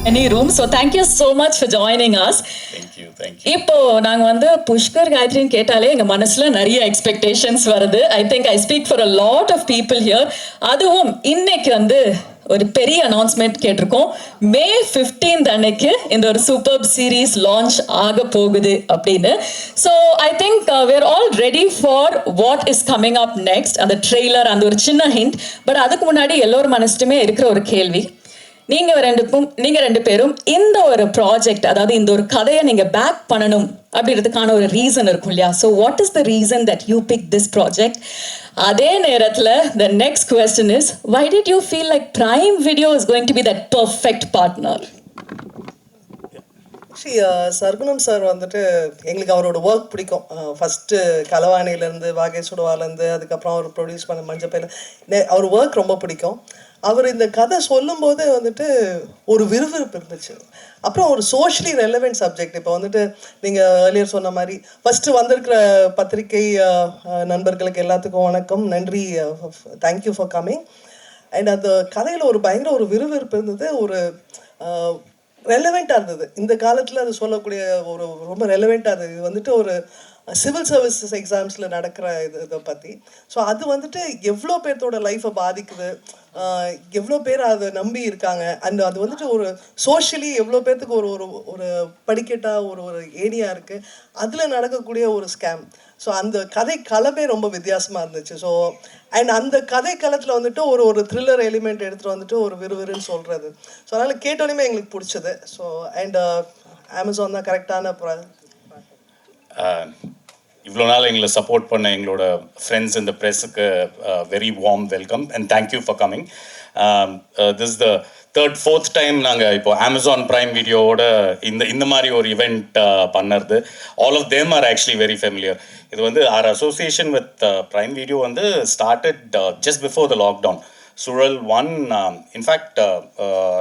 Any room. So thank you so much for joining us. Thank you. இப்போ நாங்க வந்து புஷ்கர் காயத்ரின்னு கேட்டாலே எங்க மனசுல நிறைய எக்ஸ்பெக்டேஷன்ஸ் வருது. I think I speak for a lot of people here. அதுவும் இன்னைக்கு வந்து ஒரு பெரிய அனௌன்ஸ்மெண்ட் கேட்டிருக்கோம். மே 15 அன்னைக்கு இந்த ஒரு சூப்பர் சீரீஸ் லான்ச் ஆக போகுது அப்படின்னு. So I think we're all ready for what is coming up next. அந்த ட்ரெய்லர், அந்த ஒரு சின்ன ஹிண்ட். பட் அதுக்கு முன்னாடி எல்லோரும் மனசுமே இருக்கிற ஒரு கேள்வி, நீங்க ரெண்டு பேரும் இந்த ஒரு ப்ராஜெக்ட், அதாவது இந்த ஒரு கதையை நீங்க பேக் பண்ணணும் அப்படின்றதுக்கான ஒரு ரீசன் இருக்கும் இல்லையா? So what is the reason that you pick this project? அதே நேரத்தில் the next question is, why did you feel like prime video is going to be that perfect partner? Sargunam sir வந்துட்டு எங்களுக்கு அவரோட ஒர்க் பிடிக்கும். First கலவாணிலேருந்து, வாகை சுடுவாலேருந்து, அதுக்கப்புறம் அவர் produce பண்ண மஞ்சப்பையில் அவர் work ரொம்ப பிடிக்கும். அவர் இந்த கதை சொல்லும்போது வந்துட்டு ஒரு விறுவிறுப்பு இருந்துச்சு. அப்புறம் ஒரு சோஷியலி ரெலவெண்ட் சப்ஜெக்ட். இப்போ வந்துட்டு நீங்கள் ஏர்லியர் சொன்ன மாதிரி ஃபஸ்ட்டு வந்திருக்கிற பத்திரிகை நண்பர்களுக்கு எல்லாத்துக்கும் வணக்கம், நன்றி, தேங்க்யூ ஃபார் கம்மிங். அண்ட் அந்த கதையில் ஒரு பயங்கர ஒரு விறுவிறுப்பு இருந்தது, ஒரு ரெலவெண்ட்டாக இருந்தது. இந்த காலத்தில் அது சொல்லக்கூடிய ஒரு ரொம்ப ரெலவெண்ட்டாக இருந்தது. இது வந்துட்டு ஒரு சிவில் சர்வீசஸ் எக்ஸாம்ஸில் நடக்கிற இதை பற்றி. ஸோ அது வந்துட்டு எவ்வளோ பேர்த்தோட லைஃப்பை பாதிக்குது, எவ்வளோ பேர் அதை நம்பி இருக்காங்க, அண்ட் அது வந்துட்டு ஒரு சோஷியலி எவ்வளோ பேர்த்துக்கு ஒரு ஒரு ஒரு படிக்கட்டாக ஒரு ஏரியா இருக்குது, அதில் நடக்கக்கூடிய ஒரு ஸ்கேம். ஸோ அந்த கதை களமே ரொம்ப வித்தியாசமாக இருந்துச்சு. ஸோ அண்ட் அந்த கதை களத்தில் வந்துட்டு ஒரு த்ரில்லர் எலிமெண்ட் எடுத்துகிட்டு வந்துட்டு ஒரு விறுவிறுன்னு சொல்கிறது. ஸோ அதனால் கேட்டோன்னே எங்களுக்கு பிடிச்சது. ஸோ அண்ட் அமேசான் தான் கரெக்டான இவ்வளோ நாள் எங்களை சப்போர்ட் பண்ண எங்களோட ஃப்ரெண்ட்ஸ் இந்த ப்ரெஸ்ஸுக்கு very warm welcome and thank you for coming. This the fourth time நாங்கள் இப்போ அமேசான் ப்ரைம் வீடியோவோட இந்த மாதிரி ஒரு இவெண்ட் பண்ணுறது. All of them are actually very familiar. இது வந்து our association with Prime Video வந்து started just before the lockdown. Suzhal 1 in fact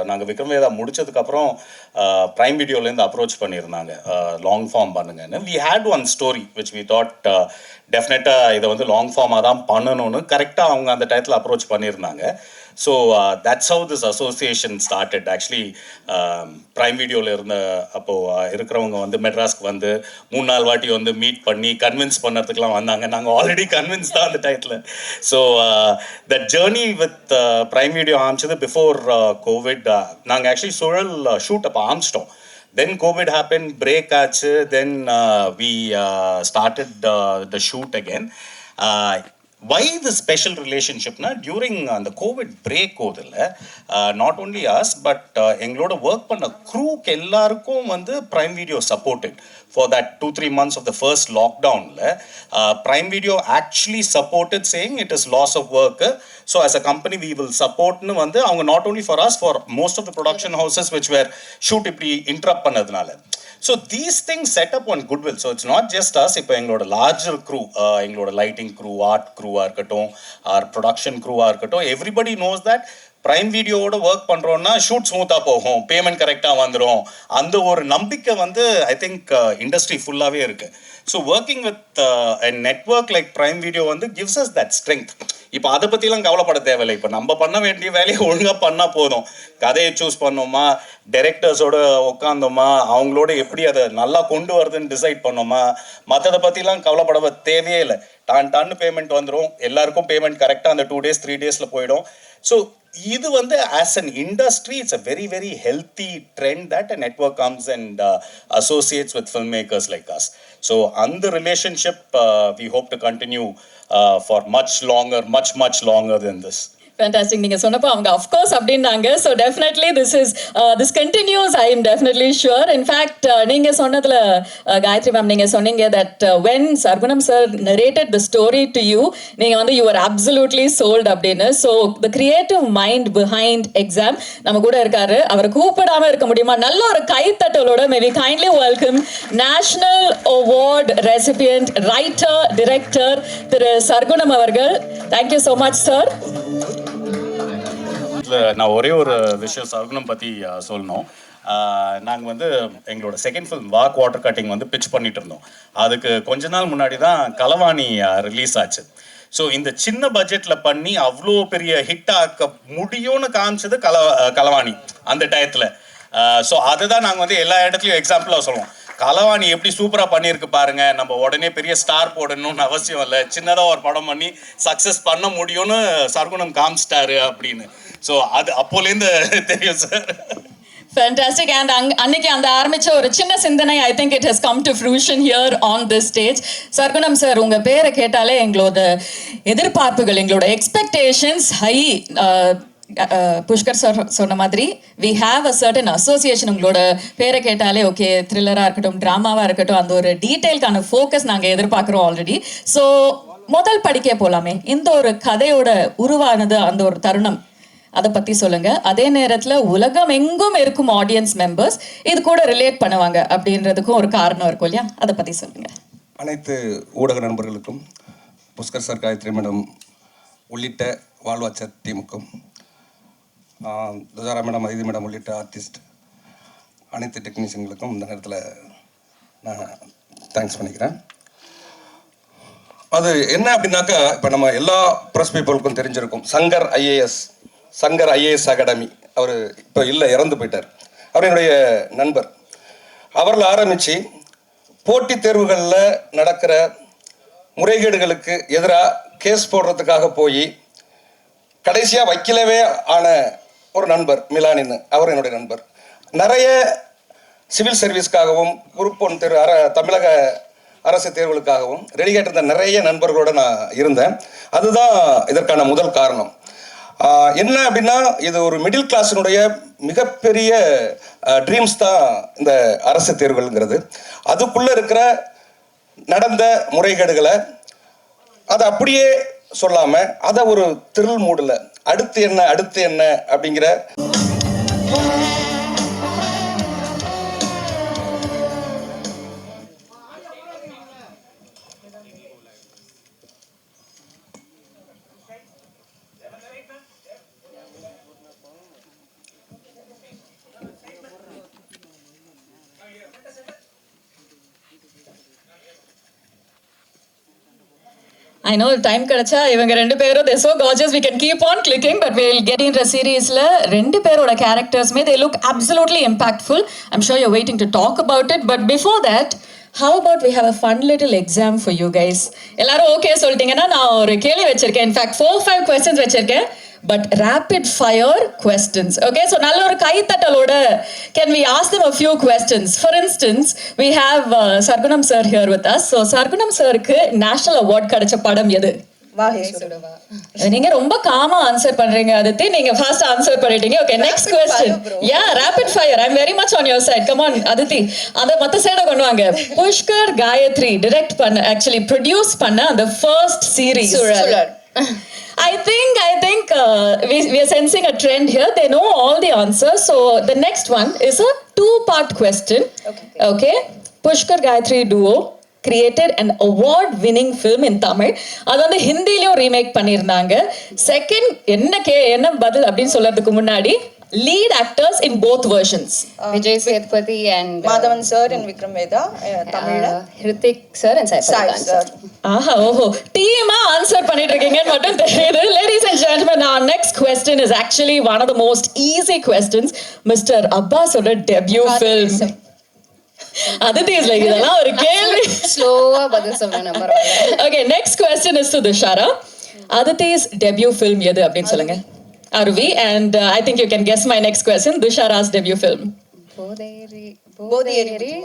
நாங்கள் விக்ரம் வேதா முடித்ததுக்கப்புறம் ப்ரைம் வீடியோலேருந்து அப்ரோச் பண்ணியிருந்தாங்க, லாங் ஃபார்ம் பண்ணுங்கன்னு. We had one story which we thought டெஃபினட்டாக இதை வந்து லாங் ஃபார்மாக தான் பண்ணணும்னு கரெக்டாக அவங்க அந்த டயத்தில் அப்ரோச் பண்ணியிருந்தாங்க. So that's how this association started. Actually prime வீடியோவில் இருந்த அப்போது இருக்கிறவங்க வந்து மெட்ராஸ்க்கு வந்து 3-4 வாட்டி வந்து மீட் பண்ணி கன்வின்ஸ் பண்ணுறதுக்கெலாம் வந்தாங்க. நாங்கள் ஆல்ரெடி கன்வின்ஸ் தான் அந்த டயத்தில். So that journey with Prime video ஆரம்பிச்சது பிஃபோர் கோவிட். நாங்கள் ஆக்சுவலி சுழல் ஷூட் அப்போ ஆரம்பிச்சிட்டோம். Then COVID happened, break ஆச்சு, then we started the shoot again. Why the special relationship na during the COVID break hodilla, not only us but engaloda work panna crew ku ellarkum vandu Prime Video supported for that 2-3 months of the first lockdown la. Prime Video actually supported, saying it is loss of work, so as a company we will support nu vandu avanga not only for us, for most of the production houses which were shoot ipdi interrupt pannadunala. So these things set up on goodwill. So it's not just us. இப்போ எங்களோட larger crew, எங்களோட lighting crew, art க்ரூவாக இருக்கட்டும், R production க்ரூவாக இருக்கட்டும், everybody knows that prime வீடியோவோட work பண்ணுறோன்னா shoot ஸ்மூத்தாக போகும், payment கரெக்டாக வந்துடும். அந்த ஒரு நம்பிக்கை வந்து ஐ திங்க் இண்டஸ்ட்ரி ஃபுல்லாகவே இருக்குது. So working with a network like prime Video வந்து கிவ்ஸ் அஸ் தட் ஸ்ட்ரென்த். இப்போ அதை பற்றிலாம் கவலைப்பட தேவையில்லை. இப்போ நம்ம பண்ண வேண்டிய வேலையை ஒழுங்காக பண்ணால் போதும். கதையை சூஸ் பண்ணோமா, டைரக்டர்ஸோட உட்காந்தோமா, அவங்களோட எப்படி அதை நல்லா கொண்டு வருதுன்னு டிசைட் பண்ணோமா, மற்றதை பற்றிலாம் கவலைப்பட தேவையே இல்லை. டான்னு பேமெண்ட் வந்துடும், எல்லாருக்கும் பேமெண்ட் கரெக்டாக அந்த 2 days 3 days போயிடும். ஸோ இது வந்து as an industry it's a very very healthy trend that a network comes and associates with film makers like us. So அந்த relationship we hope to continue for much longer than this. Fantastic. நீங்க சொன்னப்போ அவங்க of course அப்படின்னாங்க. So definitely this continues, I am definitely sure. In fact நீங்க சொன்னதுல Gayatri ma'am நீங்க சொன்னீங்க that when Sargunam sir narrated the story to you, நீங்க வந்து you were absolutely sold அப்படின்னு. So the creative mind behind exam நம்ம கூட இருக்காரு. அவரை கூப்பிடாம இருக்க முடியுமா? நல்ல ஒரு கைத்தட்டலோட maybe kindly welcome National Award recipient, writer, director திரு சர்க்குணம் அவர்கள். Thank you so much sir. நான் ஒரே ஒரு விஷயம் சர்க்குணம் பற்றி சொல்லணும். நாங்கள் வந்து எங்களோட second film walk water cutting வந்து பிச் பண்ணிட்டு இருந்தோம். அதுக்கு கொஞ்ச நாள் முன்னாடி தான் கலவாணி ரிலீஸ் ஆச்சு. ஸோ இந்த சின்ன பட்ஜெட்டில் பண்ணி அவ்வளோ பெரிய ஹிட் ஆக்க முடியும்னு காமிச்சது கலவாணி அந்த டயத்தில். ஸோ அதுதான் நாங்கள் வந்து எல்லா இடத்துலையும் எக்ஸாம்பிளாக சொல்லுவோம். கலவாணி எப்படி சூப்பராக பண்ணியிருக்கு பாருங்க, நம்ம உடனே பெரிய ஸ்டார் போடணும்னு அவசியம் இல்லை, சின்னதாக ஒரு படம் பண்ணி சக்ஸஸ் பண்ண முடியும்னு சர்க்குணம் காமிச்சிட்டாரு அப்படின்னு. ஸோ அது அப்போலேருந்து தெரியும் சார். Fantastic. And அன்னைக்கு அந்த ஆரம்பிச்ச ஒரு சின்ன சிந்தனை I think it has come to fruition here on this stage. Sargunam sir, உங்க பேரை கேட்டாலே எங்களோட எதிர்பார்ப்புகள், எங்களோட எக்ஸ்பெக்டேஷன்ஸ் ஹை. புஷ்கர் சார் சொன்ன மாதிரி we have a certain association. உங்களோட பேரை கேட்டாலே ஓகே, த்ரில்லராக இருக்கட்டும், ட்ராமாவாக இருக்கட்டும், அந்த ஒரு டீட்டெயில்கான ஃபோக்கஸ் நாங்கள் எதிர்பார்க்குறோம் ஆல்ரெடி. ஸோ முதல் படிக்க போகலாமே, இந்த ஒரு கதையோட உருவானது அந்த ஒரு தருணம், அதை பற்றி சொல்லுங்க. அதே நேரத்தில் உலகம் எங்கும் இருக்கும் ஆடியன்ஸ் மெம்பர்ஸ் இது கூட ரிலேட் பண்ணுவாங்க அப்படின்றதுக்கும் ஒரு காரணம் இருக்கும் இல்லையா, அதை பற்றி சொல்லுங்க. அனைத்து ஊடக நண்பர்களுக்கும், புஷ்கர் சார், காயத்ரி மேடம் உள்ளிட்ட வாழ்வாச்சர் டீமுக்கும், துஜாரா மேடம், ஐதி மேடம் உள்ளிட்ட ஆர்டிஸ்ட், அனைத்து டெக்னீஷியன்களுக்கும் இந்த நேரத்தில் நான் தேங்க்ஸ் பண்ணிக்கிறேன். அது என்ன அப்படின்னாக்கா, இப்போ நம்ம எல்லா ப்ரெஸ் பீப்புளுக்கும் தெரிஞ்சிருக்கும் சங்கர் ஐஏஎஸ் அகாடமி. அவர் இப்போ இல்லை, இறந்து போயிட்டார். அவர் என்னுடைய நண்பர். அவரில் ஆரம்பித்து போட்டித் தேர்வுகளில் நடக்கிற முறைகேடுகளுக்கு எதிராக கேஸ் போடுறதுக்காக போய் கடைசியாக வக்கீலவே ஆன ஒரு நண்பர் மிலானின்னு, அவர் என்னுடைய நண்பர். நிறைய சிவில் சர்வீஸ்க்காகவும் குரூப் 1 தேர்வு, தமிழக அரசு தேர்வுகளுக்காகவும் ரெடி கேட்டிருந்த நிறைய நண்பர்களோடு நான் இருந்தேன். அதுதான் இதற்கான முதல் காரணம். என்ன அப்படின்னா, இது ஒரு மிடில் கிளாஸினுடைய மிகப்பெரிய ட்ரீம்ஸ் தான் இந்த அரசு தேர்வுகள்ங்கிறது. அதுக்குள்ளே இருக்கிற நடந்த முறைகேடுகளை அதை அப்படியே சொல்லாமல், அதை ஒரு த்ரில் மூடில் அடுத்து என்ன அப்படிங்கிற I know time கிடைச்சா இவங்க ரெண்டு பேரும் they're so gorgeous, we can keep on clicking, but we'll get into a seriesல ரெண்டு பேரோட charactersமே they look absolutely impactful. I'm sure you're waiting to talk about it, but before that, how about we have a fun little exam for you guys? எல்லாரும் okay சொல்லிட்டீங்கன்னா நான் ஒரு கேள்வி வச்சிருக்கேன். In fact 4-5 questions வச்சிருக்கேன், but rapid fire questions. Okay, so நல்ல ஒரு கைத்தட்டலோட can we ask them a few questions? For instance, we have Sargunam sir here with us. So Sargunam sirக்கு national award கிடைச்ச படம் எது? நீங்க ரொம்ப காமா ஆன்சர் பண்றீங்க அதித்தி, நீங்க ஃபாஸ்ட் ஆன்சர் பண்ணிட்டீங்க. Okay, next question. Yeah, rapid fire. I am very much on your side. Come on Aditi, அத மத்த சைட கொண்டு வாங்க. புஷ்கர் காயத்ரி டைரக்ட் பண்ண, ஆக்சுவலி ப்ரொடியூஸ் பண்ண அந்த first series. I think we are sensing a trend here. They know all the answers. So the next one is a 2-part question. Okay. Pushkar Gayatri duo created an award-winning film in Tamil. அது வந்து ஹிந்திலையும் remake பண்ணியிருந்தாங்க. Second என்ன பதில் அப்படின்னு சொல்றதுக்கு முன்னாடி lead actors in both versions. Vijay Sethupathi and Madhavan sir and Vikram Vedha, Tamil. Hrithik sir and Sai sir. ஆஹா, ஓஹோ, டீமா ஆன்சர் பண்ணிட்டு இருக்கீங்கன்னு மட்டும் தெரியுது. Ladies and gentlemen, our next question is actually one of the most easy questions. Mr. Abbasோட debut film. Aditi is like, இதெல்லாம் ஒரு கேள்வி. ஸ்லோவா பதில் சொல்லணும் பரவாயில்லை. Okay, next question is to Dushara. Aditi's debut film எது அப்படின்னு சொல்லுங்க. Aruvi, and I think you can guess my next question. Dushara's debut film. Bodhiyeri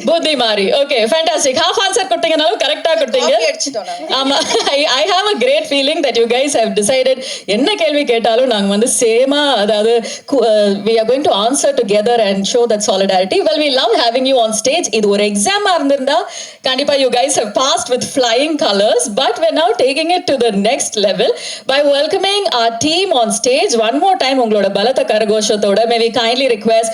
Buddhimari. Okay, fantastic. Half answer கொடுத்தீங்கனாலும் கரெக்டா கொடுத்தீங்க. ஆமா, I have a great feeling that you guys have decided என்ன கேள்வி கேட்டாலும் நாங்க வந்து சேமா, அதாவது we are going to answer together and show that solidarity. Well, we love having you on stage. இது ஒரு எக்ஸாமா இருந்திருந்தா கண்டிப்பா you guys have passed with flying colors, but we're now taking it to the next level by welcoming our team on stage. One more time, உங்களோட பலத்த கரகோஷத்தோட may we kindly request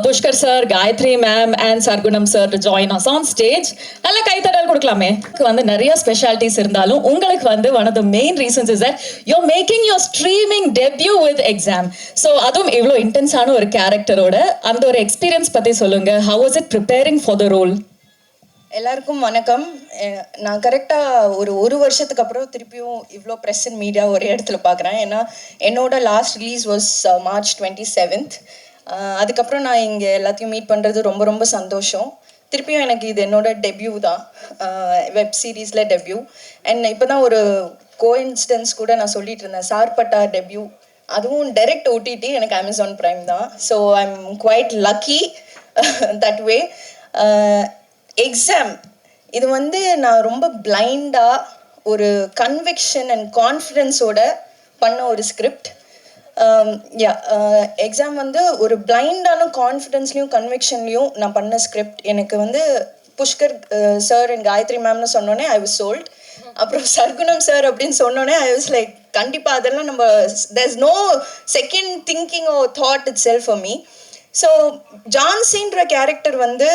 Pushkar sir, Gayatri ma'am and Sargunam sir to join us on stage. நல்ல கைத்தட்டல் கொடுக்கலாமே. வந்து நிறைய specialities இருந்தாலும் உங்களுக்கு வந்து one of the main reasons is that you're making your streaming debut with exam. So அதுவும் இவ்வளோ இன்டென்ஸான ஒரு கேரக்டரோட அந்த ஒரு எக்ஸ்பீரியன்ஸ் பத்தி சொல்லுங்க. How was it preparing for the role? எல்லாருக்கும் வணக்கம். நான் கரெக்டாக ஒரு வருஷத்துக்கு அப்புறம் திருப்பியும் இவ்வளோ ப்ரெஸ் அண்ட் மீடியா ஒரே இடத்துல பார்க்குறேன். ஏன்னா என்னோட last release was March 27th. அதுக்கப்புறம் நான் இங்கே எல்லாத்தையும் மீட் பண்ணுறது ரொம்ப ரொம்ப சந்தோஷம். திருப்பியும் எனக்கு இது என்னோட டெபியூ தான், வெப் சீரீஸில் டெபியூ. அண்ட் இப்போ தான் ஒரு கோஇன்சிடென்ஸ் கூட நான் சொல்லிட்டு இருந்தேன், சார்பட்டா டெபியூ, அதுவும் டைரக்ட் ஓடிடி எனக்கு அமேசான் பிரைம் தான். So I am quite lucky that way. Exam இது வந்து நான் ரொம்ப பிளைண்டாக ஒரு கன்விக்ஷன் அண்ட் கான்ஃபிடென்ஸோட பண்ண ஒரு ஸ்கிரிப்ட். எக்ஸாம் வந்து ஒரு பிளைண்டான கான்ஃபிடென்ஸ்லையும் கன்விக்ஷன்லையும் நான் பண்ண ஸ்கிரிப்ட். எனக்கு வந்து புஷ்கர் சார் அண்ட் காயத்ரி மேம்னு சொன்னோன்னே ஐ வாஸ் சோல்ட். அப்புறம் சர்க்குணம் சார் அப்படின்னு சொன்னோன்னே ஐ வாஸ் லைக் கண்டிப்பாக அதெல்லாம் நம்ம there is no second thinking oh thought itself for me. So ஜான்சின்ற கேரக்டர் வந்து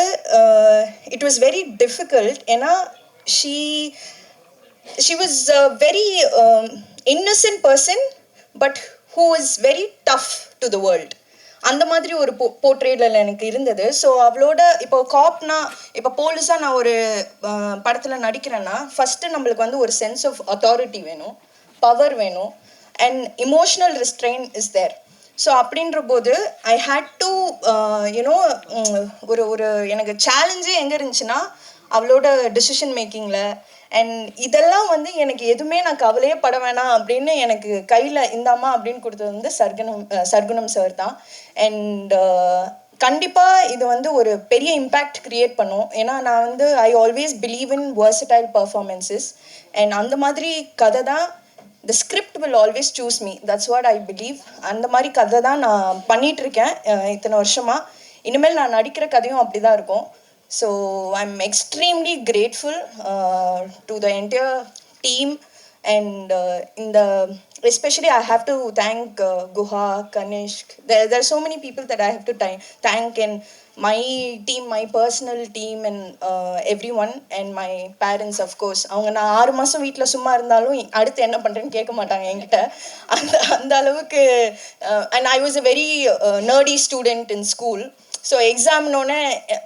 இட் வாஸ் வெரி டிஃபிகல்ட். ஏன்னா she was a very innocent person but who is very tough to the world. அந்த மாதிரி ஒரு போர்ட்ரேட்டில் எனக்கு இருந்தது. So அவளோட இப்போ காப்னா, இப்போ போலீஸாக நான் ஒரு படத்தில் நடிக்கிறேன்னா ஃபஸ்ட்டு நம்மளுக்கு வந்து ஒரு சென்ஸ் ஆஃப் அத்தாரிட்டி வேணும், பவர் வேணும், and emotional restraint is there. So அப்படின்ற போது ஐ ஹேட் டு யூனோ ஒரு ஒரு எனக்கு சேலஞ்சே எங்கே இருந்துச்சுன்னா அவளோட டெசிஷன் மேக்கிங்கில். அண்ட் இதெல்லாம் வந்து எனக்கு எதுவுமே நான் கவலையே பட வேணாம் அப்படின்னு எனக்கு கையில் இந்தாமா அப்படின்னு கொடுத்தது வந்து சர்க்குணம் சார் தான். அண்ட் கண்டிப்பாக இது வந்து ஒரு பெரிய இம்பேக்ட் க்ரியேட் பண்ணும். ஏன்னா நான் வந்து I always believe in versatile performances. And அந்த மாதிரி கதை தான், the script will always choose me, that's what I believe. அந்த மாதிரி கதை தான் நான் பண்ணிகிட்ருக்கேன் இத்தனை வருஷமாக. இனிமேல் நான் நடிக்கிற கதையும் அப்படி தான் இருக்கும். So I'm extremely grateful to the entire team, and especially I have to thank Guha, Kanishk. There are so many people that I have to thank, and my team, my personal team, and everyone, and my parents of course. அவங்க நான் 6 மாதம் வீட்டில் சும்மா இருந்தாலும் அடுத்து என்ன பண்ணுறேன்னு கேட்க மாட்டாங்க என்கிட்ட. அந்த அளவுக்கு. and I was a very nerdy student in school. So எக்ஸாம்னோடனே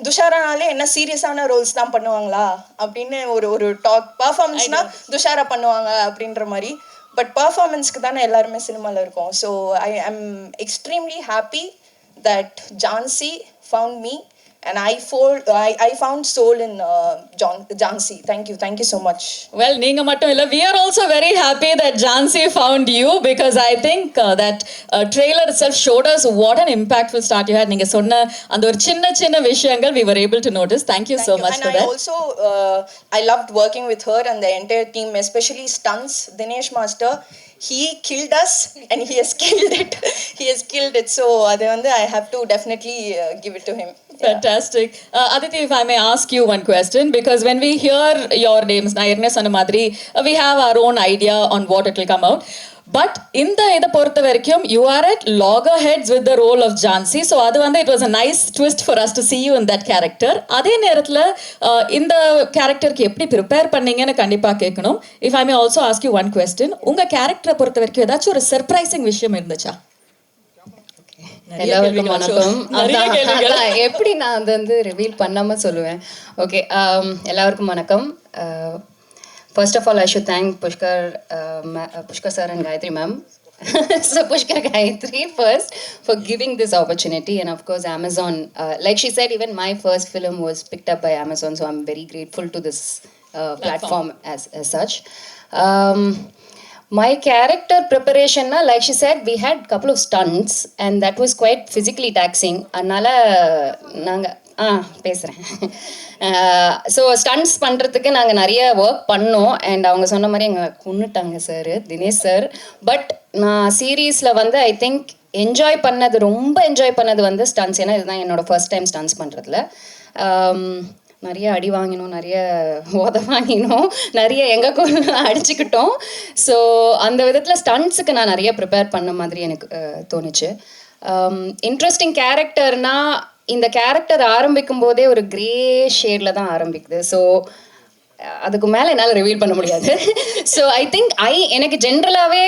துஷாரானாலே என்ன சீரியஸான ரோல்ஸ் தான் பண்ணுவாங்களா அப்படின்னு ஒரு டாக், பர்ஃபார்மன்ஸ்னால் துஷாரா பண்ணுவாங்க அப்படின்ற மாதிரி. பட் பர்ஃபார்மன்ஸ்க்கு தானே எல்லாருமே சினிமாவில் இருக்கோம். So I am extremely happy that Jhansi found me, and I found soul in Jhansi. Thank you so much. Well, நீங்க மட்டும் இல்ல, we are also very happy that Jhansi found you, because I think that trailer itself showed us what an impactful start you had. நீங்க சொன்ன அந்த ஒரு சின்ன விஷயங்கள் we were able to notice. Thank you so much for that. And I also I loved working with her and the entire team, especially stunts. Dinesh Master, he killed us and he has killed it. So அது வந்து I have to definitely give it to him. Fantastic. Aditi, if I may ask you one question, because when we hear your names, நான் ஏற்கனவே சொன்ன மாதிரி we have our own idea on what it will come out. But இந்த இதை பொறுத்த வரைக்கும் you are at loggerheads with the role of Jhansi. So அது வந்து it was a nice twist for us to see you in that character. அதே நேரத்தில் இந்த கேரக்டருக்கு எப்படி ப்ரிப்பேர் பண்ணீங்கன்னு கண்டிப்பாக கேட்கணும். If I may also ask you one question, உங்கள் கேரக்டரை பொறுத்த வரைக்கும் ஏதாச்சும் ஒரு சர்ப்ரைசிங் விஷயம் இருந்துச்சா? எல்லாருக்கும் வணக்கம். அதான் எப்படி நான் அதை வந்து ரிவீல் பண்ணாமல் சொல்லுவேன். ஓகே, எல்லாருக்கும் வணக்கம். First of all, I should thank Pushkar sir and Gayatri ma'am. So Pushkar, Gayatri first for giving this opportunity, and of course Amazon. Like she said, even my first film was picked up by Amazon, so I'm very grateful to this platform as such. My character preparation, like she said, we had couple of stunts and that was quite physically taxing. அதனால நாங்கள் பேசுகிறேன். So stunts பண்ணுறதுக்கு நாங்கள் நிறைய work பண்ணோம். And அவங்க சொன்ன மாதிரி எங்களை கொன்னுட்டாங்க சார், தினேஷ் சார். பட் நான் சீரீஸில் வந்து ஐ திங்க் ரொம்ப என்ஜாய் பண்ணது வந்து ஸ்டண்ட்ஸ். ஏன்னா இதுதான் என்னோடய ஃபர்ஸ்ட் டைம் ஸ்டண்ட்ஸ் பண்ணுறதுல. நிறைய அடி வாங்கினோம், நிறைய வாங்கினோம், நிறைய எங்கே அடிச்சுக்கிட்டோம். ஸோ அந்த விதத்தில் ஸ்டண்ட்ஸுக்கு நான் நிறைய ப்ரிப்பேர் பண்ண மாதிரி எனக்கு தோணுச்சு. இன்ட்ரெஸ்டிங் கேரக்டர்னா இந்த கேரக்டர் ஆரம்பிக்கும் போதே ஒரு கிரே ஷேடில் தான் ஆரம்பிக்குது. ஸோ அதுக்கு மேலே என்னால் ரிவீல் பண்ண முடியாது. ஸோ ஐ திங்க் எனக்கு ஜென்ரலாகவே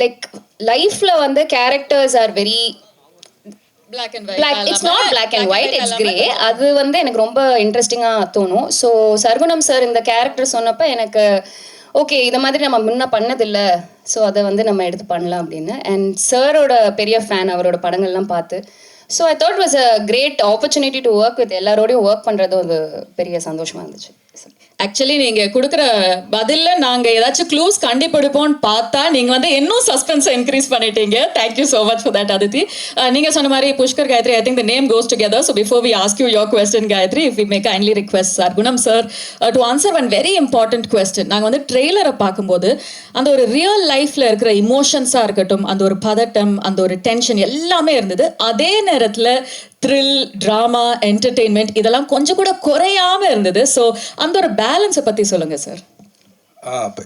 லைக் லைஃப்பில் வந்து characters are very black and white. It's not black and white, it's grey. அது வந்து எனக்கு ரொம்ப இன்ட்ரெஸ்டிங்காக தோணும். ஸோ சர்குணம் சார் இந்த கேரக்டர் சொன்னப்போ எனக்கு ஓகே, இதை மாதிரி நம்ம முன்ன பண்ணதில்லை, ஸோ அதை வந்து நம்ம எடுத்து பண்ணலாம் அப்படின்னு. அண்ட் சாரோட பெரிய ஃபேன், அவரோட படங்கள்லாம் பார்த்து. So I thought was a great opportunity to work with எல்லாரோடையும் ஒர்க் பண்ணுறது ஒரு பெரிய சந்தோஷமாக இருந்துச்சு. ஆக்சுவலி நீங்க கொடுக்குற பதில்ல நாங்க ஏதாச்சும் க்ளூஸ் கண்டுபிடிப்போம்னு பார்த்தா நீங்க வந்து இன்னும் சஸ்பென்ஸ் இன்க்ரீஸ் பண்ணிட்டீங்க. Thank you so much for that Aditi. நீங்க சொன்ன மாதிரி Pushkar Gayatri, I think the name goes together. So before we ask you your question Gayatri, if we may kindly request sir Gunam sir to answer one very important question. நாங்கள் வந்து ட்ரெய்லரை பார்க்கும்போது அந்த ஒரு real லைஃப்ல இருக்கிற இமோஷன்ஸாக இருக்கட்டும், அந்த ஒரு பதட்டம், அந்த ஒரு டென்ஷன் எல்லாமே இருந்தது. அதே நேரத்தில் த்ரில், ட்ராமா, என்டர்டெயின்மெண்ட் இதெல்லாம் கொஞ்சம் கூட குறையாம இருந்தது. ஸோ அந்த ஒரு பேலன்ஸை பற்றி சொல்லுங்க சார். இப்போ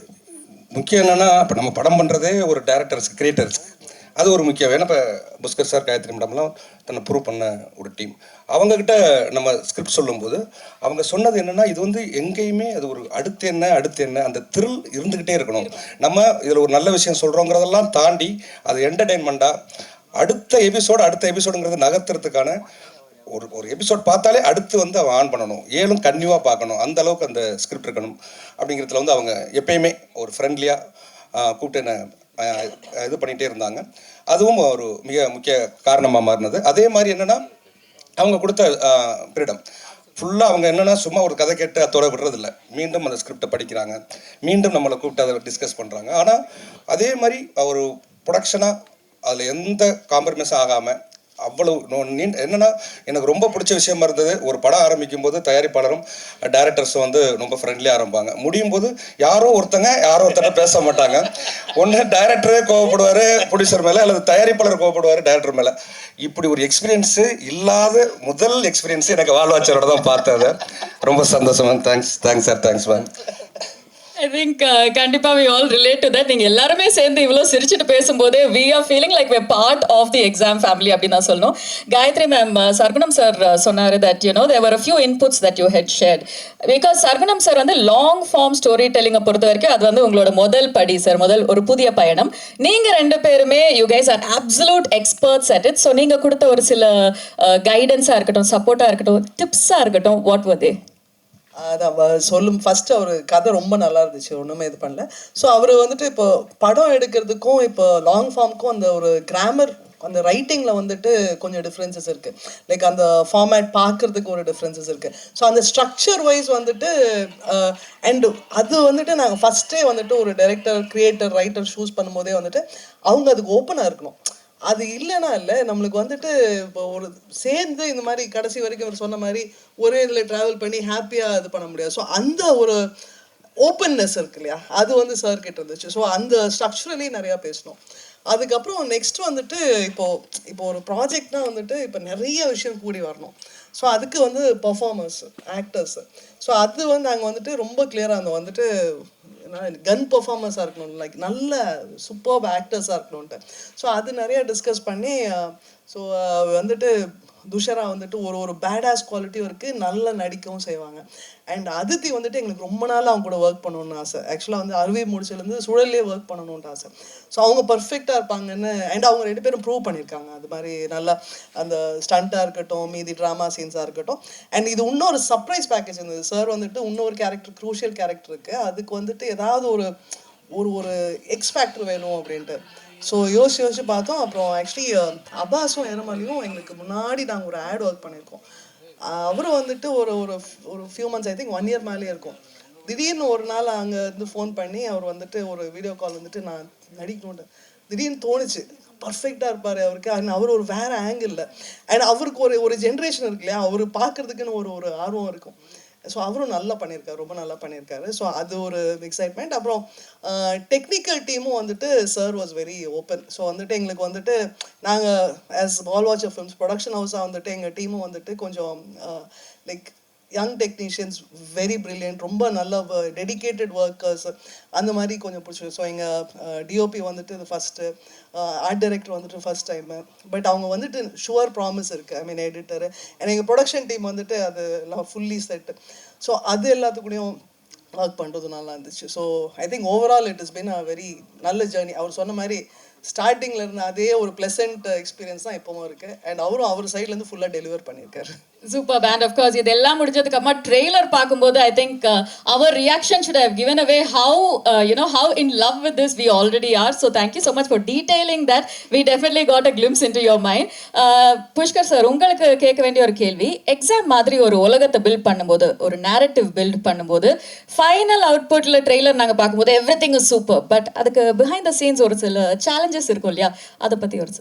முக்கியம் என்னென்னா, இப்போ நம்ம படம் பண்ணுறதே ஒரு டேரக்டர்ஸ்க்கு, கிரியேட்டர்ஸ்க்கு அது ஒரு முக்கியம். ஏன்னா இப்போ புஷ்கர் சார், காயத்ரி மேடம்லாம் தன்னை ப்ரூவ் பண்ண ஒரு டீம். அவங்கக்கிட்ட நம்ம ஸ்கிரிப்ட் சொல்லும்போது அவங்க சொன்னது என்னென்னா, இது வந்து எங்கேயுமே அது ஒரு அடுத்து என்ன அந்த த்ரில் இருந்துக்கிட்டே இருக்கணும். நம்ம இதில் ஒரு நல்ல விஷயம் சொல்கிறோங்கிறதெல்லாம் தாண்டி அது என்டர்டெயின்மெண்ட்டாக அடுத்த எபிசோடுங்கிறது நகர்த்துறதுக்கான ஒரு எபிசோட் பார்த்தாலே அடுத்து வந்து அவன் ஆன் பண்ணணும், ஏழும் கன்னியூவாக பார்க்கணும், அந்த அளவுக்கு அந்த ஸ்கிரிப்ட் இருக்கணும். அப்படிங்கிறதுல வந்து அவங்க எப்பயுமே ஒரு ஃப்ரெண்ட்லியாக கூப்பிட்டு என்ன இது பண்ணிகிட்டே இருந்தாங்க. அதுவும் ஒரு மிக முக்கிய காரணமாக மாறினது. அதே மாதிரி என்னென்னா, அவங்க கொடுத்த ஃப்ரீடம் ஃபுல்லாக அவங்க என்னென்னா சும்மா ஒரு கதை கேட்டு அத்தோட விடுறதில்ல, மீண்டும் அந்த ஸ்கிரிப்டை படிக்கிறாங்க, மீண்டும் நம்மளை கூப்பிட்டு அதை டிஸ்கஸ் பண்ணுறாங்க. ஆனால் அதே மாதிரி ஒரு ப்ரொடக்ஷனாக அதில் எந்த காம்ப்ரமைஸும் ஆகாமல் அவ்வளவு என்னென்னா, எனக்கு ரொம்ப பிடிச்ச விஷயமா இருந்தது, ஒரு படம் ஆரம்பிக்கும் போது தயாரிப்பாளரும் டைரக்டர்ஸும் வந்து ரொம்ப ஃப்ரெண்ட்லியாக ஆரம்பிப்பாங்க. முடியும் போது யாரோ ஒருத்தர் பேச மாட்டாங்க. ஒன்று டைரக்டரே கோவப்படுவார் ப்ரொடியூசர் மேலே, அல்லது தயாரிப்பாளர் கோவப்படுவார் டைரக்டர் மேலே. இப்படி ஒரு எக்ஸ்பீரியன்ஸு இல்லாத முதல் எக்ஸ்பீரியன்ஸு எனக்கு வாழ்வாச்சரோட தான் பார்த்தது. ரொம்ப சந்தோஷம் ma'am. Thanks sir. Thanks ma'am. I think கண்டிப்பா we all relate to that. நீங்க எல்லாருமே சேர்ந்து இவ்வளோ சிரிச்சுட்டு பேசும்போது we are feeling like we're part of the exam family அப்படின்னு தான் சொல்லணும். காயத்ரி மேம், சர்குணம் சார் சொன்னாரு that you know there were a few inputs that you had shared because Sargunam sir வந்து லாங் ஃபார்ம் ஸ்டோரி டெல்லிங்கை பொறுத்த வரைக்கும் அது வந்து உங்களோட முதல் படி சார், முதல் ஒரு புதிய பயணம். நீங்க ரெண்டு பேருமே you guys are absolute experts at it. So நீங்க கொடுத்த ஒரு சில கைடன்ஸாக இருக்கட்டும், சப்போர்ட்டாக இருக்கட்டும், டிப்ஸாக இருக்கட்டும், what were they? அதான் சொல்லும். ஃபஸ்ட்டு அவர் கதை ரொம்ப நல்லா இருந்துச்சு, ஒன்றுமே இது பண்ணல. ஸோ அவர் வந்துட்டு இப்போ படம் எடுக்கிறதுக்கும் இப்போ லாங் ஃபார்முக்கும் அந்த ஒரு கிராமர், அந்த ரைட்டிங்கில் வந்துட்டு கொஞ்சம் டிஃப்ரென்சஸ் இருக்குது. லைக் அந்த ஃபார்மேட் பார்க்குறதுக்கு ஒரு டிஃப்ரென்சஸ் இருக்குது. ஸோ அந்த ஸ்ட்ரக்சர் வைஸ் வந்துட்டு அண்டு அது வந்துட்டு நாங்கள் ஃபஸ்ட்டே வந்துட்டு ஒரு டைரக்டர், கிரியேட்டர், ரைட்டர் சூஸ் பண்ணும்போதே வந்துட்டு அவங்க அதுக்கு ஓப்பனாக இருக்கணும். அது இல்லைன்னா இல்லை, நம்மளுக்கு வந்துட்டு இப்போ ஒரு சேர்ந்து இந்த மாதிரி கடைசி வரைக்கும் அவர் சொன்ன மாதிரி ஒரே இதில் ட்ராவல் பண்ணி ஹாப்பியாக இது பண்ண முடியாது. ஸோ அந்த ஒரு ஓப்பன்னஸ் இருக்கு இல்லையா, அது வந்து சார் கிட்ட இருந்துச்சு. ஸோ அந்த ஸ்ட்ரக்சரலி நிறையா பேசணும். அதுக்கப்புறம் நெக்ஸ்ட் வந்துட்டு இப்போ ஒரு ப்ராஜெக்ட்னா வந்துட்டு இப்போ நிறைய விஷயம் கூடி வரணும். ஸோ அதுக்கு வந்து பர்ஃபார்மர்ஸ், ஆக்டர்ஸ், ஸோ அது வந்து நாங்கள் வந்துட்டு ரொம்ப கிளியராக அந்த வந்துட்டு கன் பர்ஃபார்மன்ஸாக இருக்கணும், லைக் நல்ல சூப்பர் ஆக்டர்ஸாக இருக்கணும்ன்ட்டு. ஸோ அது நிறையா டிஸ்கஸ் பண்ணி ஸோ வந்துட்டு துஷரா வந்துட்டு ஒரு பேடாஸ் குவாலிட்டியும் இருக்குது, நல்லா நடிக்கவும் செய்வாங்க. அண்ட் அதித்தி வந்துட்டு எங்களுக்கு ரொம்ப நாள் அவங்க கூட ஒர்க் பண்ணணும்னு ஆசை. ஆக்சுவலாக வந்து அருவி முடிச்சிலேருந்து சுழல்லே ஒர்க் பண்ணணுன்ட்டு ஆசை. ஸோ அவங்க பர்ஃபெக்டாக இருப்பாங்கன்னு, அண்ட் அவங்க ரெண்டு பேரும் ப்ரூவ் பண்ணியிருக்காங்க. அது மாதிரி நல்லா அந்த ஸ்டண்ட்டாக இருக்கட்டும், மீதி ட்ராமா சீன்ஸாக இருக்கட்டும். அண்ட் இது இன்னொரு சர்ப்ரைஸ் பேக்கேஜ் இருந்தது. சார் வந்துட்டு இன்னொரு கேரக்டர், க்ரூஷியல் கேரக்டர் இருக்குது, அதுக்கு வந்துட்டு ஏதாவது ஒரு எக்ஸ் ஃபேக்டர் வேணும் அப்படின்ட்டு. ஸோ யோசிச்சு பார்த்தோம். அப்புறம் ஆக்சுவலி அப்பாஸும் ஏரமலையும் எங்களுக்கு முன்னாடி நாங்கள் ஒரு ஆட் ஒர்க் பண்ணியிருக்கோம். அவரும் வந்துட்டு ஒரு few months, I think 1 year மேலேயே இருக்கும். திடீர்னு ஒரு நாள் அங்கே இருந்து ஃபோன் பண்ணி அவர் வந்துட்டு ஒரு வீடியோ கால் வந்துட்டு நான் நடிக்கணுன்ட்டு திடீர்னு தோணுச்சு. பர்ஃபெக்டாக இருப்பார் அவருக்கு. அண்ட் அவர் ஒரு வேறு ஆங்கிளில், அண்ட் அவருக்கு ஒரு ஜென்ரேஷன் இருக்கு இல்லையா, அவர் பார்க்குறதுக்குன்னு ஒரு ஆர்வம் இருக்கும். ஸோ அவரும் நல்லா பண்ணியிருக்காரு, ரொம்ப நல்லா பண்ணியிருக்காரு. ஸோ அது ஒரு எக்ஸைட்மெண்ட். அப்புறம் டெக்னிக்கல் டீமும் வந்துட்டு sir was very open. So வந்துட்டு எங்களுக்கு வந்துட்டு நாங்கள் as all watch films production ஹவுஸாக வந்துட்டு எங்கள் டீமும் வந்துட்டு கொஞ்சம் like young technicians, very brilliant, ரொம்ப நல்ல டெடிக்கேட்டட் ஒர்க்கர்ஸ், அந்த மாதிரி கொஞ்சம் பிடிச்சி. ஸோ எங்கள் டிஓபி வந்துட்டு இது ஃபஸ்ட்டு, ஆர்ட் டைரக்டர் வந்துட்டு ஃபஸ்ட் டைமு, பட் அவங்க வந்துட்டு ஷுவர் ப்ராமிஸ் இருக்குது. ஐ மீன் எடிட்டரு அண்ட் எங்கள் ப்ரொடக்ஷன் டீம் வந்துட்டு அது எல்லாம் ஃபுல்லி செட்டு. ஸோ அது எல்லாத்துக்கூடையும் ஒர்க் பண்ணுறது நல்லா இருந்துச்சு. So I think overall it is been a very நல்ல ஜேர்னி. அவர் சொன்ன மாதிரி ஸ்டார்டிங்கில் இருந்த அதே ஒரு ப்ளசன்ட் எக்ஸ்பீரியன்ஸ் தான் இப்போவும் இருக்குது. அண்ட் அவரும் அவர் சைட்லேருந்து ஃபுல்லாக டெலிவர் பண்ணியிருக்காரு. சூப்பர் பேண்ட் ஆஃப் கோர்ஸ் இதெல்லாம் முடிஞ்சதுக்கு அப்புறமா ட்ரெய்லர் பார்க்கும்போது ஐ திங்க் அவர் reaction should have given away how how in love with this we already are. So thank you so much for detailing that. We definitely got a glimpse into your mind. Pushkar sir, உங்களுக்கு கேட்க வேண்டிய ஒரு கேள்வி, exam மாதிரி ஒரு உலகத்தை build பண்ணும்போது, ஒரு நேரட்டிவ் பில்ட் பண்ணும்போது, ஃபைனல் அவுட்புட்ல ட்ரெய்லர் நாங்கள் பார்க்கும்போது எவ்ரிதிங் இஸ் சூப்பர், பட் அதுக்கு பிஹைண்ட் த சீன்ஸ் ஒரு சில சேலஞ்சஸ் இருக்கும் இல்லையா, அதை பற்றி ஒரு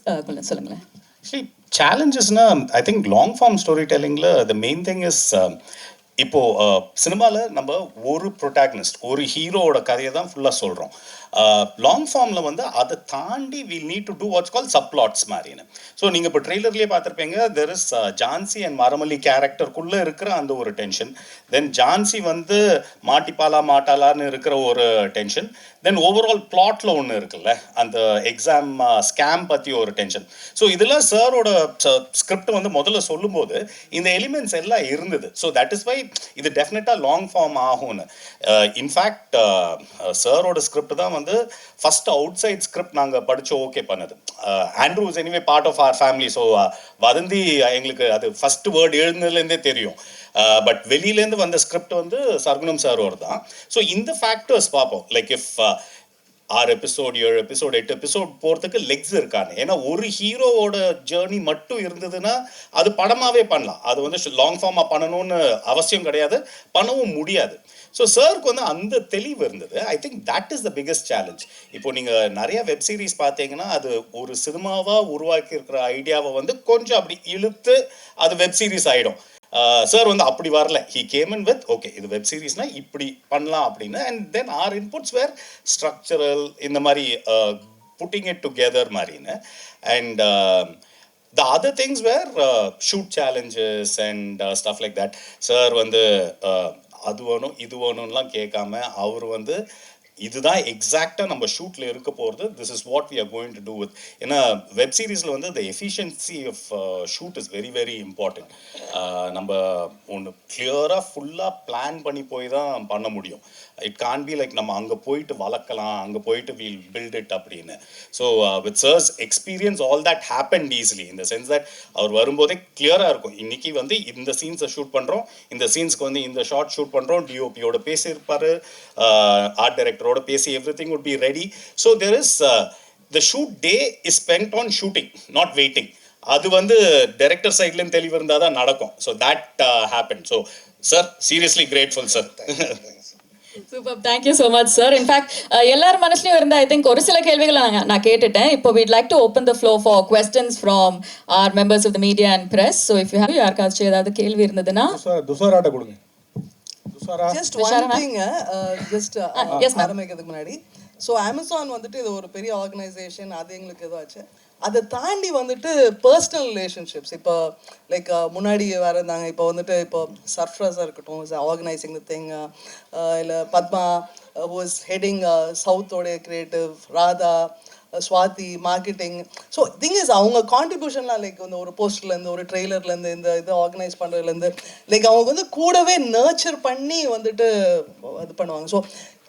சொல்லுங்களேன். Actually, challengesனா I think long form storytellingல the main thing is இப்போ சினிமாவில் நம்ம ஒரு ப்ரொட்டாகனிஸ்ட், ஒரு ஹீரோவோட கதையை தான் ஃபுல்லாக சொல்கிறோம். லாங் ஃபார்மில் வந்து அதை தாண்டி we need to do what's call subplots மாதிரின்னு. ஸோ நீங்கள் இப்போ ட்ரெய்லர்லேயே பார்த்துருப்பீங்க, there is Jhansi and Maramalli கேரக்டருக்குள்ளே இருக்கிற அந்த ஒரு டென்ஷன், தென் ஜான்சி வந்து மாட்டிப்பாலா மாட்டாலான்னு இருக்கிற ஒரு டென்ஷன், தென் ஓவரால் பிளாட்ல ஒன்று இருக்குல்ல, அந்த எக்ஸாம் ஸ்கேம் பற்றி ஒரு டென்ஷன். ஸோ இதெல்லாம் சாரோட ஸ்கிரிப்ட் வந்து முதல்ல சொல்லும்போது இந்த எலிமெண்ட்ஸ் எல்லாம் இருந்தது. ஸோ தட் இஸ் வை இது டெஃபினட்டாக லாங் ஃபார்ம் ஆகும்னு. இன்ஃபேக்ட் சாரோட ஸ்கிரிப்ட் தான் வந்து ஃபர்ஸ்ட் அவுட் சைட் ஸ்கிரிப்ட் நாங்கள் படித்து ஓகே பண்ணது. Andrew is anyway part of our family. So Vadhandhi எங்களுக்கு அது ஃபர்ஸ்ட் வேர்ட் எழுதுனதுலேருந்தே தெரியும். பட் வெளியிலேருந்து வந்த ஸ்கிரிப்ட் வந்து சர்குணம் சாரோட தான். ஸோ இந்த ஃபேக்டர்ஸ் பார்ப்போம், like if 6 episode 7 episode 8 episode போகிறதுக்கு லெக்ஸ் இருக்காங்க. ஏன்னா ஒரு ஹீரோவோட ஜேர்னி மட்டும் இருந்ததுன்னா அது படமாகவே பண்ணலாம், அது வந்து லாங் ஃபார்மாக பண்ணணும்னு அவசியம் கிடையாது, பண்ணவும் முடியாது. ஸோ சாருக்கு வந்து அந்த தெளிவு இருந்தது. ஐ think that is the biggest challenge. இப்போ நீங்கள் நிறைய வெப் சீரிஸ் பார்த்தீங்கன்னா அது ஒரு சினிமாவாக உருவாக்கி இருக்கிற ஐடியாவை வந்து கொஞ்சம் அப்படி இழுத்து அது வெப் சீரிஸ் ஆகிடும். சார் வந்து அப்படி வரல, he came in with okay இது வெப் சீரிஸ்னா இப்படி பண்ணலாம் அப்படின்னு. And then our inputs were structural, இந்த மாதிரி புட்டிங் இட் டுகெதர் மாதிரின்னு. And the other things were shoot challenges and stuff like that. Sir வந்து அது வேணும் இது வேணும்லாம் கேட்காம அவர் வந்து இதுதான் எக்ஸாக்டாக நம்ம ஷூட்டில் இருக்க போகிறது, this is what we are going to do with. ஏன்னா வெப் சீரிஸில் வந்து the efficiency of shoot is very very important. நம்ம ஒன்று கிளியராக ஃபுல்லாக பிளான் பண்ணி போய் தான் பண்ண முடியும். இட் கான் பி லைக் நம்ம அங்கே போயிட்டு வளர்க்கலாம், அங்கே போயிட்டு வில் பில்ட் இட் அப்படின்னு. So with sir's experience all that happen easily in the sense that அவர் வரும்போதே கிளியராக இருக்கும், இன்னைக்கு வந்து இந்த சீன்ஸை ஷூட் பண்ணுறோம், இந்த சீன்ஸ்க்கு வந்து இந்த ஷார்ட் ஷூட் பண்ணுறோம், டிஓபியோட பேசியிருப்பார், ஆர்ட் டைரக்டர் பேசி, everything would be ready. So there is the shoot day is spent on shooting, not waiting. அது வந்து டைரக்டர் சைட்ல இருந்து தெளிவு இருந்தா தான் நடக்கும். So that happened. So sir, seriously grateful sir. Super, thank you so much sir. In fact எல்லாரும் மனசுலையும் இருந்தால் ஐ திங்க் ஒரு சில கேள்விகளை நான் கேட்டுட்டேன். இப்போ we'd like to open the flow for questions from our members of the media and press. So if you have யாருக்காச்சும் ஏதாவது கேள்வி இருந்ததுன்னா துஷாராட்ட கொடுங்க. ஜஸ்ட் ஒன் திங், ஜஸ்ட் ஆரம்பிக்கிறதுக்கு முன்னாடி, ஸோ அமேசான் வந்துட்டு இது ஒரு பெரிய ஆர்கனைசேஷன், அது எங்களுக்கு எதாச்சு அதை தாண்டி வந்துட்டு பர்சனல் ரிலேஷன்ஷிப்ஸ் இப்போ லைக் முன்னாடி வேறு இருந்தாங்க, இப்போ வந்துட்டு இப்போ சர்ஃப்ராஸாக இருக்கட்டும் இஸ் ஆர்கனைசிங் த திங், இல்லை பத்மா வாஸ் ஹெட்டிங் சவுத்தோடைய creative, Radha Swathi marketing. So thing is அவங்க கான்ட்ரிபியூஷன்லாம் லைக் வந்து ஒரு போஸ்டர்லேருந்து ஒரு ட்ரெய்லர்லேருந்து இந்த இது ஆர்கனைஸ் பண்ணுறதுலேருந்து லைக் அவங்க வந்து கூடவே நர்ச்சர் பண்ணி வந்துட்டு இது பண்ணுவாங்க. ஸோ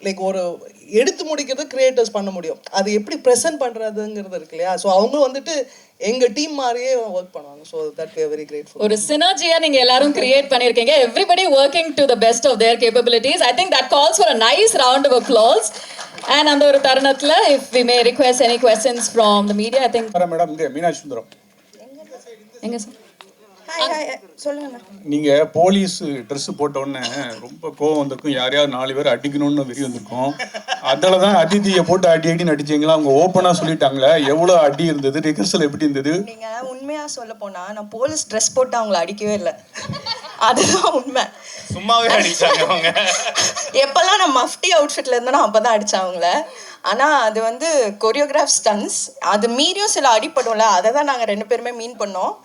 லைக் ஒரு எடுத்து முடிக்கிறது கிரியேட்டர்ஸ் பண்ண முடியும், அது எப்படி ப்ரெசென்ட் பண்ணுறதுங்கிறது இருக்கு இல்லையா. ஸோ அவங்க வந்துட்டு எங்க டீம் மாதிரியே ஒர்க் பண்ணுவாங்க. So that we are very grateful. ஒரு சினர்ஜியா நீங்க எல்லாரும் கிரியேட் பண்ணிருக்கீங்க, everybody working to the best of their capabilities. I think that calls for a nice round of applause. And அந்த ஒரு தருணத்துல if we may request any questions from the media, I think madam இங்க மீனாட்சி சுந்தரம் எங்க sir சொல்லுங்க. நீங்க police dress போட்ட உடனே ரொம்ப கோவம் வந்திருக்கும், யாரையாவது 4 பேர் அடிக்கணும்னு வெறி வந்திருக்கும். அதில் தான் அதித்தியை போட்டு அடின்னு அடிச்சிங்களா? அவங்க ஓப்பனா சொல்லிட்டாங்களே, எவ்வளோ அடி இருந்தது, ரிஹர்சல் எப்படி இருந்தது? நீங்க உண்மையா சொல்ல போனா நான் போலீஸ் ட்ரெஸ் போட்டு அவங்கள அடிக்கவே இல்லை, அதுதான் உண்மை. சும்மாவே அடிச்சாங்க அவங்க. எப்பெல்லாம் நான் மஃப்டி அவுட்ஃபிட்ல இருந்தேனோ அப்பதான் அடிச்சாங்கள. ஆனா அது வந்து கொரியோகிராஃப் ஸ்டன்ஸ், அது மீறியும் சில அடிப்படும்ல, அதை தான் நாங்கள் 2 பேருமே மீன் பண்ணோம்.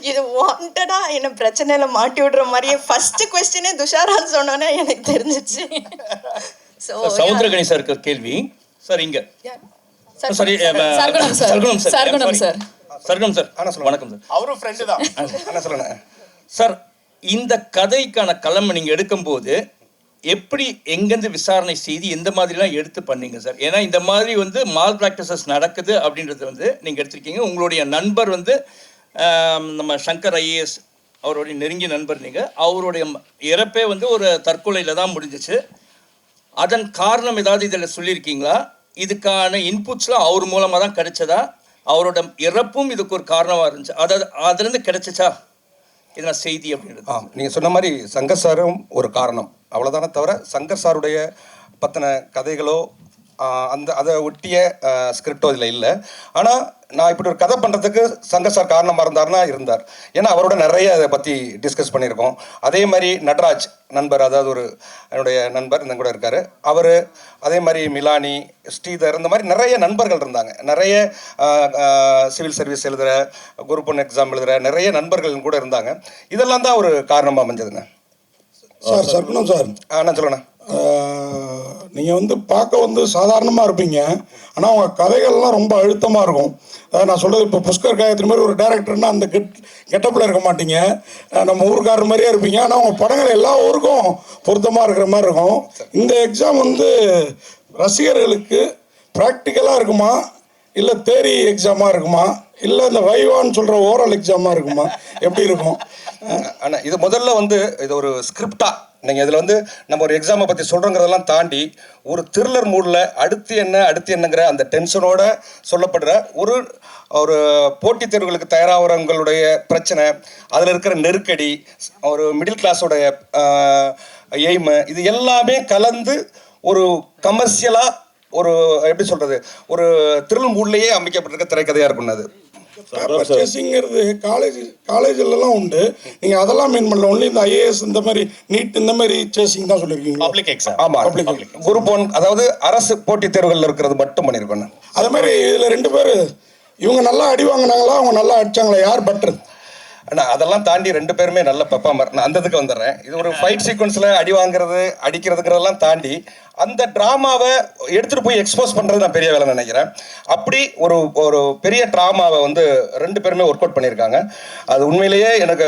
இது வாண்டடா என்ன பிரச்சனையில மாட்டி விடுற மாதிரியே ஃபர்ஸ்ட் क्वेश्चनே துஷாரான்னு சொன்னோன்னே எனக்கு தெரிஞ்சிச்சு. சமுத்திரகணி சாருக்கு கேள்வி சார். இங்க sorry Sargunam sir. Sargunam sir. Sargunam sir வணக்கம் சார். அவரும் ஃப்ரெண்டு தான். என்ன சொல்லுங்க சார், இந்த கதைக்கான களம் நீங்க எடுக்கும்போது எப்படி எங்கேருந்து விசாரணை செய்து எந்த மாதிரிலாம் எடுத்து பண்ணீங்க சார்? ஏன்னா இந்த மாதிரி வந்து மால் ப்ராக்டிசஸ் நடக்குது அப்படின்றது வந்து நீங்கள் எடுத்திருக்கீங்க. உங்களுடைய நண்பர் வந்து நம்ம சங்கர் ஐஏஎஸ் அவருடைய நெருங்கிய நண்பர். நீங்கள் அவருடைய இறப்பே வந்து ஒரு தற்கொலையில் தான் முடிஞ்சிச்சு. அதன் காரணம் ஏதாவது இதில் சொல்லியிருக்கீங்களா? இதுக்கான இன்புட்ஸ்லாம் அவர் மூலமாக தான் கிடைச்சதா? அவரோட இறப்பும் இதுக்கு ஒரு காரணமாக இருந்துச்சு, அதாவது அதுலேருந்து கிடைச்சிச்சா இதெல்லாம் செய்தி அப்படின்றது? நீங்கள் சொன்ன மாதிரி சங்கர் சாரும் ஒரு காரணம், அவ்வளோதானே தவிர சங்கர் சாருடைய பற்றின கதைகளோ அதை ஒட்டிய ஸ்கிரிப்டோ இதில் இல்லை. ஆனால் நான் இப்படி ஒரு கதை பண்ணுறதுக்கு சங்கர் சார் காரணமாக இருந்தார். ஏன்னா அவரோட நிறைய அதை பற்றி டிஸ்கஸ் பண்ணியிருக்கோம். அதே மாதிரி நடராஜ் நண்பர், அதாவது என்னுடைய நண்பர் இந்த கூட இருக்கார், அவர் அதே மாதிரி மிலானி, ஸ்ரீதர், இந்த மாதிரி நிறைய நண்பர்கள் இருந்தாங்க. நிறைய சிவில் சர்வீஸ் எழுதுகிற, குரூப் 1 எக்ஸாம் எழுதுகிற நிறைய நண்பர்கள் கூட இருந்தாங்க. இதெல்லாம் தான் ஒரு காரணமாக அமைஞ்சதுங்க. சார் சர்க்குணம் சார், நான் சொல்லணே, நீங்கள் வந்து பார்க்க சாதாரணமாக இருப்பீங்க, ஆனால் உங்கள் கதைகள்லாம் ரொம்ப அழுத்தமாக இருக்கும். அதாவது நான் சொல்கிறது, இப்போ புஷ்கர் காயத்ரி மாதிரி ஒரு டேரக்டர்னா அந்த கெட்டப்பில் இருக்க மாட்டீங்க, நம்ம ஊருக்காரர் மாதிரியே இருப்பீங்க. ஆனால் உங்கள் படங்கள் எல்லா ஊருக்கும் பொருத்தமாக இருக்கிற மாதிரி இருக்கும். இந்த எக்ஸாம் ரசிகர்களுக்கு ப்ராக்டிக்கலாக இருக்குமா, இல்லை தேரி எக்ஸாமாக இருக்குமா, இல்லை இந்த வைவான்னு சொல்கிற ஓரல் எக்ஸாமாக இருக்குமா, எப்படி இருக்கும்? ஆனால் இது முதல்ல இது ஒரு ஸ்கிரிப்டாக நீங்கள் இதில் நம்ம ஒரு எக்ஸாமை பற்றி சொல்கிறோங்கிறதெல்லாம் தாண்டி ஒரு த்ரில்லர் மூடில் அடுத்து என்னங்கிற அந்த டென்ஷனோட சொல்லப்படுற ஒரு போட்டித் தேர்வுகளுக்கு தயாராகிறவங்களுடைய பிரச்சனை, அதில் இருக்கிற நெருக்கடி, ஒரு மிடில் கிளாஸோடைய எய்மு, இது எல்லாமே கலந்து ஒரு கமர்ஷியலாக எப்படி சொல்கிறது, ஒரு த்ரில் மூட்லேயே அமைக்கப்பட்டிருக்க திரைக்கதையாக இருக்குன்னு. அது சேசிங்கிறது காலேஜ்லாம் உண்டு, நீங்க அதெல்லாம் மீன் பண்ணல. ஒன்லி இந்த ஐஏஎஸ் இந்த மாதிரி நீட் இந்த மாதிரி சேசிங் தான் சொல்லியிருக்கீங்க. Public exam. ஆமாம், குரூப் 1, அதாவது அரசு போட்டித் தேர்வுகளில் இருக்கிறது மட்டும் பண்ணியிருக்கோம். அது மாதிரி இதில் 2 பேர் இவங்க நல்லா அடி வாங்கினாங்களா, அவங்க நல்லா அடிச்சாங்களா, யார் பெட்டர்? ஆனால் அதெல்லாம் தாண்டி 2 பேருமே நல்ல பெர்ஃபார்மர். நான் அந்த இதுக்கு வந்துடுறேன். இது ஒரு ஃபைட் சீக்வன்ஸில் அடி வாங்குறது, அடிக்கிறதுங்கிறதெல்லாம் தாண்டி அந்த ட்ராமாவை எடுத்துகிட்டு போய் எக்ஸ்போஸ் பண்ணுறது நான் பெரிய வேலை நினைக்கிறேன். அப்படி ஒரு பெரிய ட்ராமாவை 2 பேருமே ஒர்க் அவுட் பண்ணியிருக்காங்க. அது உண்மையிலேயே எனக்கு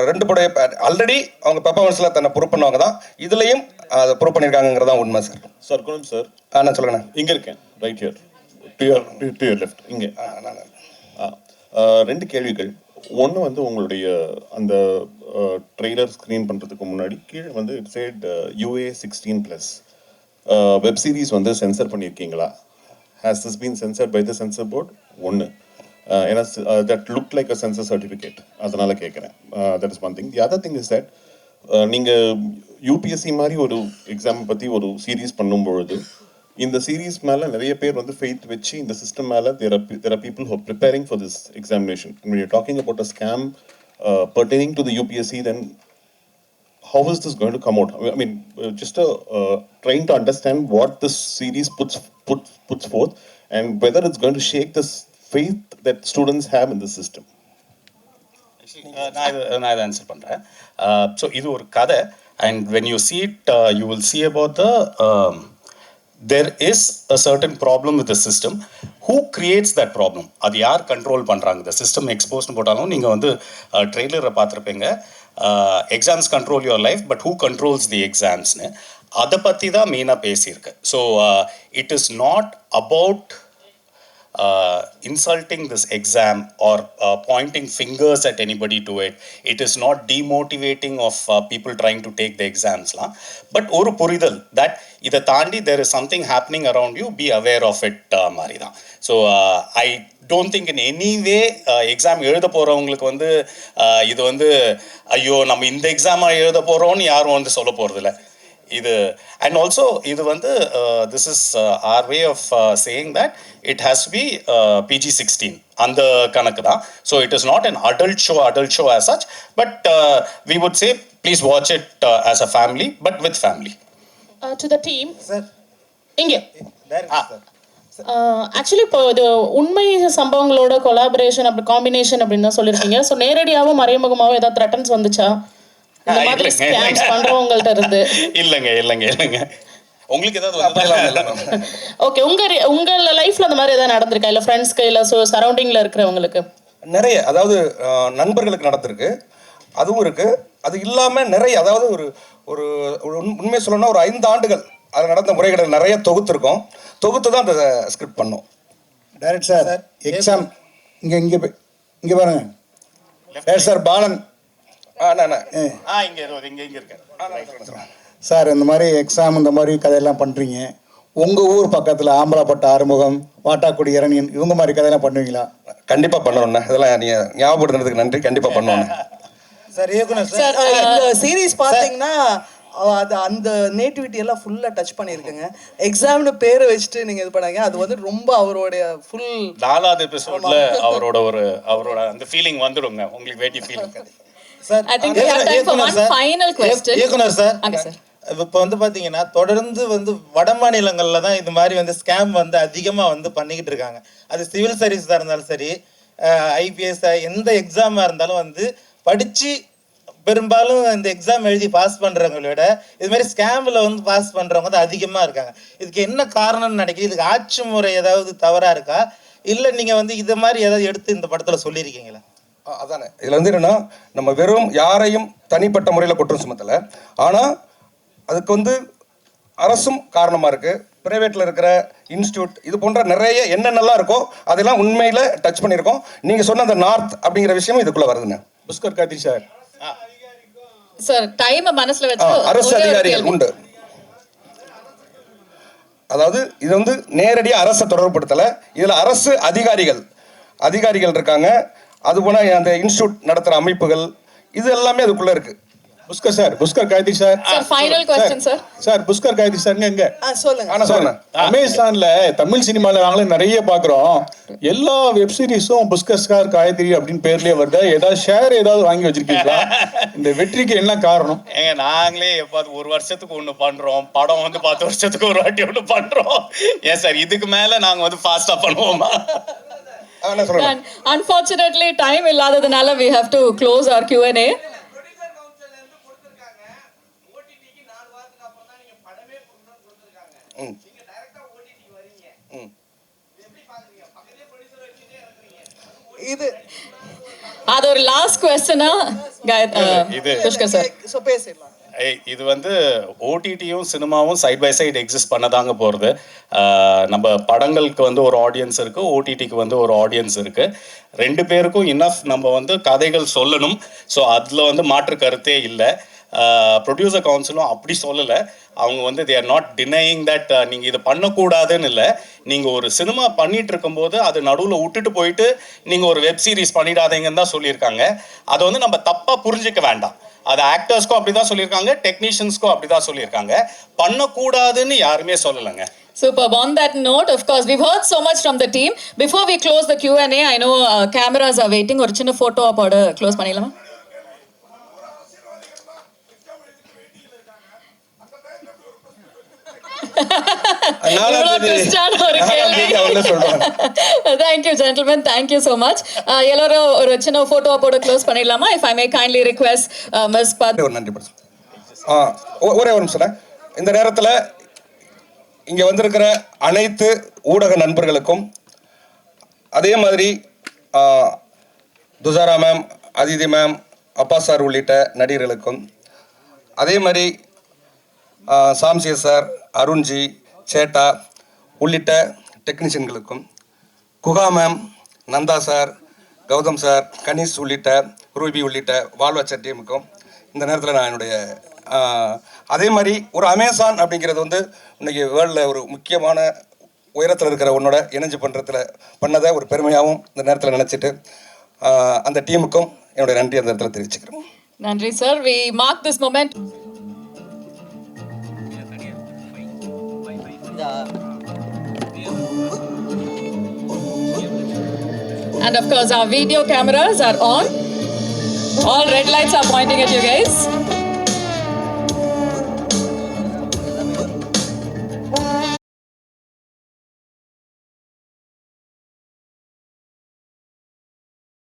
2 படைய ஆல்ரெடி அவங்க பெர்ஃபார்மன்ஸில் தன்னை ப்ரூவ் பண்ணுவாங்க தான், இதுலேயும் அதை ப்ரூவ் பண்ணியிருக்காங்கிறது தான் உண்மை சார். சார் குணம் சார், நான் சொல்லுங்கண்ணா. இங்கே இருக்கேன், right here to your left. இங்கே 2 கேள்விகள். ஒன்று உங்களுடைய அந்த ட்ரெய்லர் ஸ்க்ரீன் பண்ணுறதுக்கு முன்னாடி கீழே it said UA 16+. Web series censor பண்ணியிருக்கீங்களா? Has this been censored by the censor board? ஒன்று, ஏன்னா that look like a censor certificate, அதனால் கேட்குறேன். That is one thing. The other thing is that நீங்கள் UPSC மாதிரி ஒரு எக்ஸாம் பற்றி ஒரு சீரீஸ் பண்ணும்பொழுது இந்த சீரீஸ் மேலே நிறைய பேர் ஃபெய்த் வச்சு இந்த சிஸ்டம் மேலே there are people who are preparing for this examination. And when you're talking about a scam pertaining to the UPSC, then how is this going to come out? I mean, just trying to understand what this series puts forth and whether it's going to shake this faith that students have in the system. நான் இதை answer பண்ணுறேன். So இது ஒரு கதை, and when you see it, you will see about the there is a certain problem with the system. Who creates that problem? அது யார் control பண்ணுறாங்க? இந்த சிஸ்டம் எக்ஸ்போஸ்னு போட்டாலும் நீங்கள் ட்ரெய்லரை பார்த்துருப்பீங்க, exams control your life, but who controls the எக்ஸாம்ஸ்னு அதை பற்றி தான் மெயினாக பேசியிருக்கு. So it is not about insulting this exam or pointing fingers at anybody to it. It is not demotivating of people trying to take the exams la, but oru puridal that idha taandi there is something happening around you, be aware of it mari da. So I don't think in any way exam எழுத போறவங்களுக்கு இது ஐயோ நம்ம இந்த exam எழுத போறோம்னு யாரும் சொல்ல போறதில்ல இது. And also இது this is our way of saying that it has to be PG-16 அந்த கணக்கு தான். So it is not an adult show as such, but we would say please watch it as a family, but with family. To the team sir, இங்க actually இப்போ இது உண்மை சம்பவங்களோட collaboration அப்படி combination அப்படின்னு தான் சொல்லியிருக்கீங்க. ஸோ நேரடியாகவும் மறைமுகமாகவும் ஏதாவது த்ரெட்டன்ஸ் வந்துச்சா இந்த மாதிரி ஸ்கேம்ஸ் பண்றவங்கள்ட்ட இருந்து? இல்லைங்க உங்களுக்கு ஏதாவது ஓகே, உங்க லைஃப்ல அந்த மாதிரி ஏதாவது நடந்திருக்கா, இல்லை ஃப்ரெண்ட்ஸ்க்கு, இல்லை சரௌண்டிங்ல இருக்கிறவங்களுக்கு? நிறைய, அதாவது நண்பர்களுக்கு நடந்திருக்கு, அதுவும் இருக்கு. அது இல்லாமல் நிறைய, அதாவது ஒரு உண்மையை சொல்லணும்னா ஒரு 5 ஆண்டுகள் அதில் நடந்த முறைகளை நிறைய தொகுத்துருக்கோம். தொகுத்து தான் அந்த ஸ்கிரிப்ட் பண்ணோம். டைரக்ட் சார் எக்ஸாம் இங்கே பாருங்க சார் பாலன் இங்க இருக்கேன் சார். இந்த மாதிரி எக்ஸாம் இந்த மாதிரி கதையெல்லாம் பண்ணுறீங்க. உங்கள் ஊர் பக்கத்தில் ஆம்பலாப்பட்ட ஆறுமுகம், வாட்டாக்குடி இரணியன் இவங்க மாதிரி கதையெல்லாம் பண்ணுவீங்களா? கண்டிப்பாக பண்ணணும்ண்ணே. இதெல்லாம் நீங்கள் ஞாபகப்படுத்துறதுக்கு நன்றி. கண்டிப்பாக பண்ணணும்ண்ணே. சார் இயக்குனர் சார், இந்த சீரீஸ் பார்த்தீங்கன்னா அது அந்த நேட்டிவிட்டி எல்லாம் ஃபுல்லாக டச் பண்ணியிருக்குங்க. எக்ஸாம்னு பேரை வச்சுட்டு நீங்கள் இது பண்ணாங்க, அது வந்து ரொம்ப அவருடைய ஃபுல் 4வது எபிசோட்ல அவரோட அந்த ஃபீலிங் வந்துடுங்க. உங்களுக்கு வேட்டி feeling. Sir I think we have time for one final question. இயக்குனர் சார், சார் இப்போ வந்து பார்த்தீங்கன்னா தொடர்ந்து வந்து வட மாநிலங்களில் தான் இது மாதிரி வந்து ஸ்கேம் வந்து அதிகமாக வந்து பண்ணிக்கிட்டு இருக்காங்க. அது சிவில் சர்வீஸாக இருந்தாலும் சரி, ஐபிஎஸ் எந்த எக்ஸாமாக இருந்தாலும் வந்து படித்து பெரும்பாலும் இந்த எக்ஸாம் எழுதி பாஸ் பண்ணுறவங்கள விட இது மாதிரி ஸ்கேமில் வந்து பாஸ் பண்ணுறவங்க தான் அதிகமாக இருக்காங்க. இதுக்கு என்ன காரணம்னு நினைக்கிறேன்? இதுக்கு ஆட்சி முறை ஏதாவது தவறாக இருக்கா, இல்லை நீங்கள் வந்து இது மாதிரி ஏதாவது எடுத்து இந்த படத்தில் சொல்லியிருக்கீங்களா? அதானே இதில் வந்து என்னென்னா, நம்ம வெறும் யாரையும் தனிப்பட்ட முறையில் குற்றம் சுமத்தலை. ஆனால் அதுக்கு வந்து அரசும் காரணமாக இருக்குது. ப்ரைவேட்டில் இருக்கிற இன்ஸ்டியூட் இது போன்ற நிறைய என்னென்னலாம் இருக்கோ அதெல்லாம் உண்மையில் டச் பண்ணியிருக்கோம். நீங்கள் சொன்ன அந்த நார்த் அப்படிங்கிற விஷயமும் இதுக்குள்ளே வருதுண்ணே. Pushkar Karthi sir sir time மனசுல வச்சு அரசு அதிகாரிகள் உண்டு. அதாவது இது வந்து நேரடியாக அரசை தொடர்புபடுத்தலை. இதில் அரசு அதிகாரிகள் இருக்காங்க. அது போல அந்த இன்ஸ்டியூட் நடத்துகிற அமைப்புகள் இது எல்லாமே அதுக்குள்ளே இருக்குது. Pushkar Karthi sir final question sir Pushkar Karthi sir எங்க சொல்லுங்க. அமேசான்ல தமிழ் சினிமால நாங்களே நிறைய பாக்குறோம். எல்லா வெப் சீரிஸும் புஷ்கர் காயத்ரி அப்படின்னு பேர்லயே வருது. ஏதாவது ஷேர் ஏதாவது வாங்கி வச்சிருக்கீங்களா? இந்த வெற்றிக்கு என்ன காரணம்? நாங்களே எப்பாவது ஒரு வருஷத்துக்கு ஒண்ணு பண்றோம். படம் வந்து 10 வருஷத்துக்கு ஒரு வாட்டி ஒண்ணு பண்றோம். ஏன் சார் இதுக்கு மேல நாங்க வந்து ஃபாஸ்டா பண்ணுவோமா? Unfortunately time இல்லாததுனால we have to close our Q&A. இது அது ஒரு லாஸ்ட் क्वेश्चनா புஷ்கர் சார் சோ பேசிடலாம். இது வந்து ஓடிடியும் சினிமாவும் சைட் பை சைடு எக்ஸிஸ்ட் பண்ணதாங்க போகிறது. நம்ம படங்களுக்கு வந்து ஒரு ஆடியன்ஸ் இருக்குது, ஓடிடிக்கு வந்து ஒரு ஆடியன்ஸ் இருக்குது. 2 பேருக்கும் இனஃப் நம்ம வந்து கதைகள் சொல்லணும். ஸோ அதில் வந்து மாற்று கருத்தே இல்லை. ப்ரொடியூசர் கவுன்சிலும் அப்படி சொல்லலை. அவங்க வந்து they are not denying that நீங்கள் இதை பண்ணக்கூடாதுன்னு இல்லை. நீங்கள் ஒரு சினிமா பண்ணிட்டு இருக்கும்போது அது நடுவில் விட்டுட்டு போயிட்டு நீங்கள் ஒரு வெப் சீரிஸ் பண்ணிடாதீங்கன்னு தான் சொல்லியிருக்காங்க. அதை வந்து நம்ம தப்பாக புரிஞ்சிக்க வேண்டாம். அது ஆக்டர்ஸ்க்கும் அப்படி தான் சொல்லியிருக்காங்க, டெக்னீஷியன்ஸ்க்கும் அப்படி தான் சொல்லியிருக்காங்க. பண்ணக்கூடாதுன்னு யாருமே சொல்லலைங்க. Superb. On that note, of course, we've heard so much from the team. Before we close the Q&A, I know cameras are waiting. ஒரு சின்ன photo அப்போட close பண்ணிடலாமா? Thank you, gentlemen. Thank you so much. எல்லாரும் ஒரு சின்ன photo அப்போட close பண்ணிடலாமா? If I may kindly request Ms. Pad. நன்றி. ஒரே ஒரு நிமிஷம். இந்த நேரத்தில் இங்கே வந்திருக்கிற அனைத்து ஊடக நண்பர்களுக்கும், அதே மாதிரி துஷாரா மேம், அதிதி மேம், அப்பா சார் உள்ளிட்ட நடிகர்களுக்கும், அதே மாதிரி சாம்சிய சார், அருண்ஜி, சேட்டா உள்ளிட்ட டெக்னீஷியன்களுக்கும், Guha ma'am, Nanda sir, Gautham sir, Ganesh உள்ளிட்ட ரூபி உள்ளிட்ட வாழ்வச்ச டீமுக்கும் இந்த நேரத்தில் நான் என்னுடைய அதே மாதிரி ஒரு அமேசான் அப்படிங்கிறது வந்து இன்றைக்கி வேர்ல்டில் ஒரு முக்கியமான உயரத்தில் இருக்கிற உன்னோட இணைஞ்சு பண்ணதை ஒரு பெருமையாகவும் இந்த நேரத்தில் நினச்சிட்டு அந்த டீமுக்கும் என்னுடைய நன்றி அந்த நேரத்தில் தெரிவிச்சுக்கிறேன். நன்றி sir. We mark this moment. And of course our video cameras are on. All red lights are pointing at you guys.